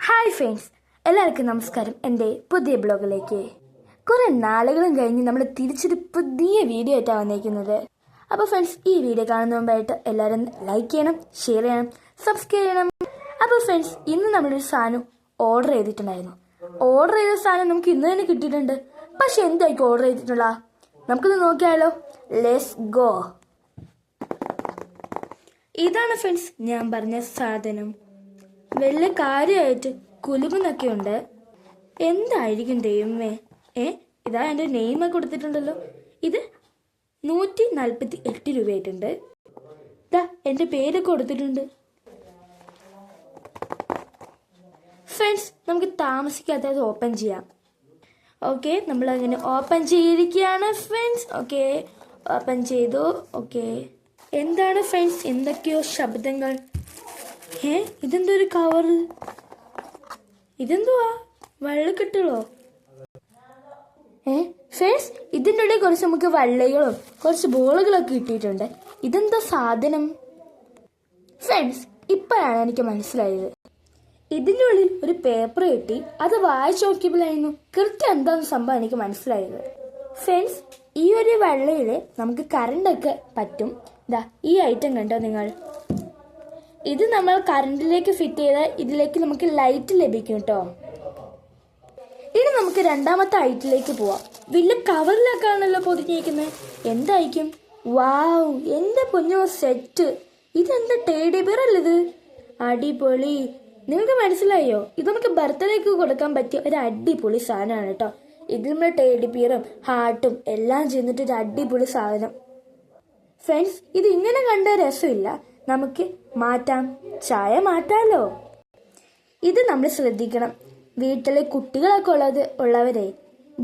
Hi friends, എല്ലാവർക്കും നമസ്കാരം. എൻ്റെ പുതിയ ബ്ലോഗിലേക്ക് കുറേ നാളുകളും കഴിഞ്ഞ് നമ്മൾ തിരിച്ചൊരു പുതിയ വീഡിയോ ആയിട്ടാണ് വന്നിരിക്കുന്നത്. അപ്പോൾ ഫ്രണ്ട്സ്, ഈ വീഡിയോ കാണുന്ന മുമ്പായിട്ട് എല്ലാവരും ലൈക്ക് ചെയ്യണം, ഷെയർ ചെയ്യണം, സബ്സ്ക്രൈബ് ചെയ്യണം. അപ്പോൾ ഫ്രണ്ട്സ്, ഇന്ന് നമ്മളൊരു സാധനം ഓർഡർ ചെയ്തിട്ടുണ്ടായിരുന്നു. ഓർഡർ ചെയ്ത സാധനം നമുക്ക് ഇന്ന് തന്നെ കിട്ടിയിട്ടുണ്ട്. പക്ഷെ എന്തായിരിക്കും ഓർഡർ ചെയ്തിട്ടുള്ള നമുക്കൊന്ന് നോക്കിയാലോ. Let's go. ഇതാണ് ഫ്രണ്ട്സ് ഞാൻ പറഞ്ഞ സാധനം. വലിയ കാര്യമായിട്ട് കുലുകുന്നൊക്കെ ഉണ്ട്. എന്തായിരിക്കും ദൈവമേ? ഇതാ എൻ്റെ നെയിമൊക്കെ കൊടുത്തിട്ടുണ്ടല്ലോ. ഇത് 148 രൂപയായിട്ടുണ്ട്. ഇതാ എൻ്റെ പേരൊക്കെ കൊടുത്തിട്ടുണ്ട്. ഫ്രണ്ട്സ്, നമുക്ക് താമസിക്കാത്തത് ഓപ്പൺ ചെയ്യാം. ഓക്കെ, നമ്മളങ്ങനെ ഓപ്പൺ ചെയ്തിരിക്കുകയാണ് ഫ്രണ്ട്സ്. ഓക്കെ, ഓപ്പൺ ചെയ്തു. ഓക്കെ, എന്താണ് ഫ്രണ്ട്സ് എന്തൊക്കെയോ ശബ്ദങ്ങൾ? ഇതെന്തോ ഒരു കവറ്. ഇതെന്തുവാ, വള്ളക്കെട്ടുകളോ? ഫ്രണ്ട്സ്, ഇതിൻ്റെ ഉള്ളിൽ കുറച്ച് നമുക്ക് വള്ളകളും കുറച്ച് ബോളുകളൊക്കെ കിട്ടിയിട്ടുണ്ട്. ഇതെന്താ സാധനം? ഫ്രണ്ട്സ്, ഇപ്പോഴാണ് എനിക്ക് മനസ്സിലായത്. ഇതിൻ്റെ ഉള്ളിൽ ഒരു പേപ്പർ കിട്ടി. അത് വായിച്ചു നോക്കിയപ്പോഴായിരുന്നു കൃത്യം എന്താണെന്ന് സംഭവം എനിക്ക് മനസ്സിലായത്. ഫ്രണ്ട്സ്, ഈ ഒരു വള്ളയിൽ നമുക്ക് കറണ്ടൊക്കെ പറ്റും. ഇതാ ഈ ഐറ്റം കണ്ടോ നിങ്ങൾ? ഇത് നമ്മൾ കറണ്ടിലേക്ക് ഫിറ്റ് ചെയ്താൽ ഇതിലേക്ക് നമുക്ക് ലൈറ്റ് ലഭിക്കും കേട്ടോ. ഇനി നമുക്ക് രണ്ടാമത്തെ ഐറ്റിലേക്ക് പോവാം. വലിയ കവറിലൊക്കെയാണല്ലോ പൊതിഞ്ഞിരിക്കുന്നത്. എന്തായിരിക്കും? വാവ്, എൻ്റെ പൊന്നോ, സെറ്റ്. ഇതെന്താ ടെഡി ബിയർ അല്ലേ ഇത്? അടിപൊളി. നിങ്ങൾക്ക് മനസ്സിലായോ? ഇത് നമുക്ക് ബർത്ത്ഡേക്ക് കൊടുക്കാൻ പറ്റിയ ഒരു അടിപൊളി സാധനമാണ് കേട്ടോ. ഇതിൽ നമ്മൾ ടെഡി ബിയറും ഹാർട്ടും എല്ലാം ചെയ്തിട്ട് ഒരു അടിപൊളി സാധനം. ഫ്രണ്ട്സ്, ഇത് ഇങ്ങനെ കണ്ട രസമില്ല, നമുക്ക് മാറ്റാം. ചായ മാറ്റാമല്ലോ. ഇത് നമ്മൾ ശ്രദ്ധിക്കണം. വീട്ടിലെ കുട്ടികളൊക്കെ ഉള്ളവരെ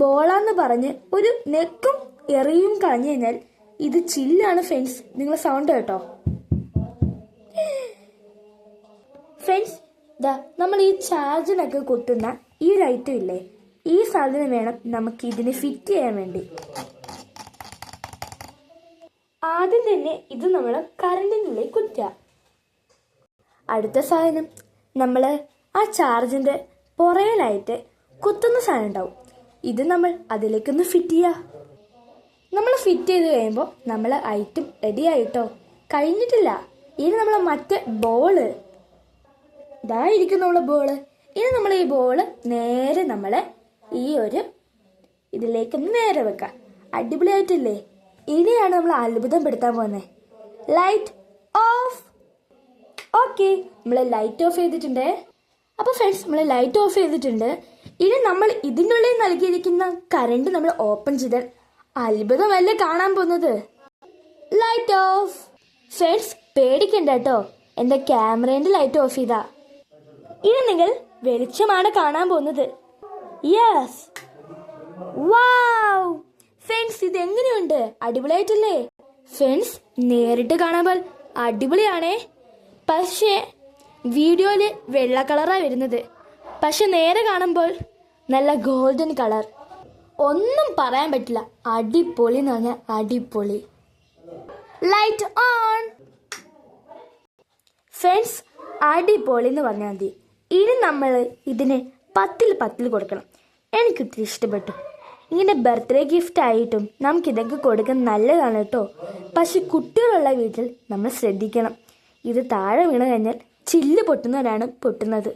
ബോളാന്ന് പറഞ്ഞ് ഒരു നെക്കും എറിയും കളഞ്ഞു കഴിഞ്ഞാൽ ഇത് ചില്ലാണ് ഫ്രണ്ട്സ്. നിങ്ങൾ സൗണ്ട് കേട്ടോ. ഫ്രണ്ട്സ്, ഇതാ നമ്മൾ ഈ ചാർജിനൊക്കെ കൊട്ടുന്ന ഈ ഒരു ഐറ്റം ഇല്ലേ, ഈ സാധനം വേണം നമുക്ക് ഇതിന് ഫിറ്റ് ചെയ്യാൻ വേണ്ടി. ആദ്യം തന്നെ ഇത് നമ്മൾ കറണ്ടിനുള്ളിൽ കുറ്റുക. അടുത്ത സാധനം നമ്മൾ ആ ചാർജിൻ്റെ പുറയിലായിട്ട് കുത്തുന്ന സാധനം ഉണ്ടാവും. ഇത് നമ്മൾ അതിലേക്കൊന്ന് ഫിറ്റ് ചെയ്യുക. നമ്മൾ ഫിറ്റ് ചെയ്ത് കഴിയുമ്പോൾ നമ്മൾ ഐറ്റം റെഡി ആയിട്ടോ. കഴിഞ്ഞിട്ടില്ല. ഇനി നമ്മൾ മറ്റേ ബോള്, ഇതായിരിക്കും നമ്മളെ ബോള്. ഇനി നമ്മൾ ഈ ബോള് നേരെ നമ്മൾ ഈ ഒരു ഇതിലേക്കൊന്ന് നേരെ വെക്കാം. അടിപൊളിയായിട്ടില്ലേ? ഇനിയാണ് നമ്മൾ അത്ഭുതപ്പെടുത്താൻ പോകുന്നത്. Light of. ഓക്കെ, നമ്മൾ ലൈറ്റ് ഓഫ് ചെയ്തിട്ടുണ്ട്. അപ്പോൾ ഫ്രണ്ട്സ്, നമ്മൾ ലൈറ്റ് ഓഫ് ചെയ്തിട്ടുണ്ട്. ഇനി നമ്മൾ ഇതിൻ്റെ ഉള്ളിൽ നൽകിയിരിക്കുന്ന കറണ്ട് നമ്മൾ ഓപ്പൺ ചെയ്താൽ അത്ഭുതമല്ലേ കാണാൻ പോകുന്നത്. Light of. ഫ്രണ്ട്സ്, പേടിക്കണ്ട കേട്ടോ, എൻ്റെ ക്യാമറേൻ്റെ ലൈറ്റ് ഓഫ് ചെയ്താ. ഇനി നിങ്ങൾ വെളിച്ചമാണ് കാണാൻ പോകുന്നത്. യെസ്, വാവ്. ഫ്രണ്ട്സ്, ഇതെങ്ങനെയുണ്ട്? അടിപൊളിയായിട്ടില്ലേ? ഫ്രണ്ട്സ്, നേരിട്ട് കാണുമ്പോൾ അടിപൊളിയാണേ. പക്ഷേ വീഡിയോയിൽ വെള്ള കളറാണ് വരുന്നത്. പക്ഷെ നേരെ കാണുമ്പോൾ നല്ല ഗോൾഡൻ കളർ. ഒന്നും പറയാൻ പറ്റില്ല. അടിപൊളി എന്ന് പറഞ്ഞാൽ അടിപൊളി. Light on. ഫ്രണ്ട്സ്, അടിപൊളി എന്ന് പറഞ്ഞാൽ മതി. ഇനി നമ്മൾ ഇതിന് 10 കൊടുക്കണം. എനിക്കൊത്തിരി ഇഷ്ടപ്പെട്ടു. ഇങ്ങനെ ബർത്ത്ഡേ ഗിഫ്റ്റ് ആയിട്ടും നമുക്കിതൊക്കെ കൊടുക്കാൻ നല്ലതാണ് കേട്ടോ. പക്ഷെ കുട്ടികളുള്ള വീട്ടിൽ നമ്മൾ ശ്രദ്ധിക്കണം. ഇത് താഴെ വീണ് കഴിഞ്ഞാൽ ചില്ല് പൊട്ടുന്നവരാണ് പൊട്ടുന്നത്.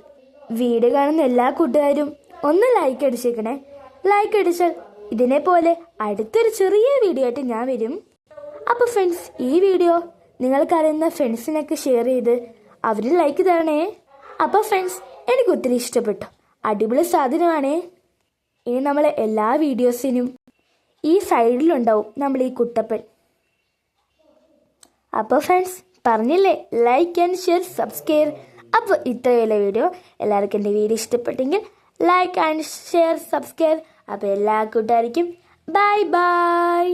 വീഡിയോ കാണുന്ന എല്ലാ കൂട്ടുകാരും ഒന്ന് ലൈക്ക് അടിച്ചേക്കണേ. ലൈക്ക് അടിച്ചാൽ ഇതിനെ പോലെ അടുത്തൊരു ചെറിയ വീഡിയോ ആയിട്ട് ഞാൻ വരും. അപ്പോൾ ഫ്രണ്ട്സ്, ഈ വീഡിയോ നിങ്ങൾക്കറിയുന്ന ഫ്രണ്ട്സിനൊക്കെ ഷെയർ ചെയ്ത് അവർ ലൈക്ക് തരണേ. അപ്പോൾ ഫ്രണ്ട്സ്, എനിക്ക് ഒത്തിരി ഇഷ്ടപ്പെട്ടു. അടിപൊളി സാധനമാണേ. ഇനി നമ്മൾ എല്ലാ വീഡിയോസിനും ഈ സൈഡിലുണ്ടാവും നമ്മൾ ഈ കുട്ടപ്പൻ. അപ്പോൾ ഫ്രണ്ട്സ്, പറഞ്ഞില്ലേ, ലൈക്ക് ആൻഡ് ഷെയർ, സബ്സ്ക്രൈബ്. അപ്പോൾ ഇത്രയുള്ള വീഡിയോ. എല്ലാവർക്കും എൻ്റെ വീഡിയോ ഇഷ്ടപ്പെട്ടെങ്കിൽ ലൈക്ക് ആൻഡ് ഷെയർ, സബ്സ്ക്രൈബ്. അപ്പോൾ എല്ലാ കൂട്ടുകാർക്കും ബൈ ബൈ.